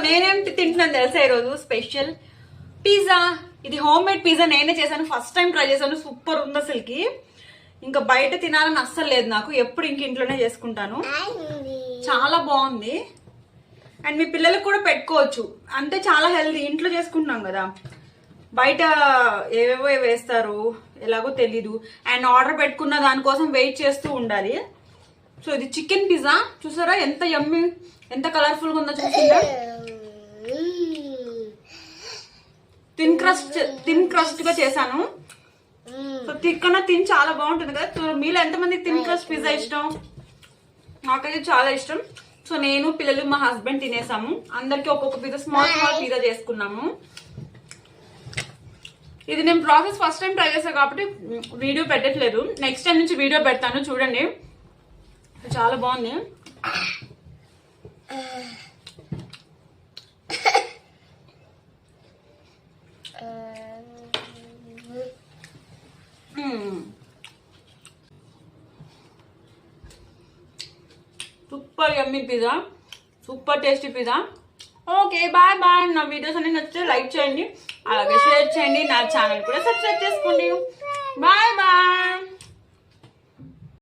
నేనేంటి తింటున్నాను తెలుసా ఈరోజు స్పెషల్ పిజ్జా. ఇది హోమ్ మేడ్ పిజ్జా నేనే చేశాను, ఫస్ట్ టైం ట్రై చేశాను. సూపర్ ఉంది అసలుకి. ఇంకా బయట తినాలని అస్సలు లేదు నాకు, ఎప్పుడు ఇంక ఇంట్లోనే చేసుకుంటాను. చాలా బాగుంది. అండ్ మీ పిల్లలకు కూడా పెట్టుకోవచ్చు, అంటే చాలా హెల్తీ. ఇంట్లో చేసుకుంటున్నాం కదా, బయట ఏవేవో వేస్తారు ఎలాగో తెలీదు. అండ్ ఆర్డర్ పెట్టుకున్న దానికోసం వెయిట్ చేస్తూ ఉండాలి. సో ఇది చికెన్ పిజ్జా చూసారా, ఎంత యమ్మీ, ఎంత కలర్ఫుల్ గా ఉందో చూసిందా. థిన్ క్రస్ట్ గా చేశాను. సో తిక్కన తిని చాలా బాగుంటుంది కదా. సో మీలో ఎంతమంది థిన్ క్రస్ట్ పిజ్జా ఇష్టం? నాకైతే చాలా ఇష్టం. సో నేను, పిల్లలు, మా హస్బెండ్ తినేసాము. అందరికి ఒక్కొక్క పిజ్జా, స్మాల్ పిజ్జా చేసుకున్నాము. ఇది నేను ప్రాసెస్ ఫస్ట్ టైం ట్రై చేశాను కాబట్టి వీడియో పెట్టట్లేదు. నెక్స్ట్ టైం నుంచి వీడియో పెడతాను, చూడండి. చాలా బాగుంది. Super yummy pizza, super tasty pizza. Okay, bye bye. నా వీడియోస్ అన్ని నచ్చితే లైక్ చేయండి, అలాగే షేర్ చేయండి. నా ఛానల్ కూడా సబ్స్క్రైబ్ చేసుకోండి. Bye bye.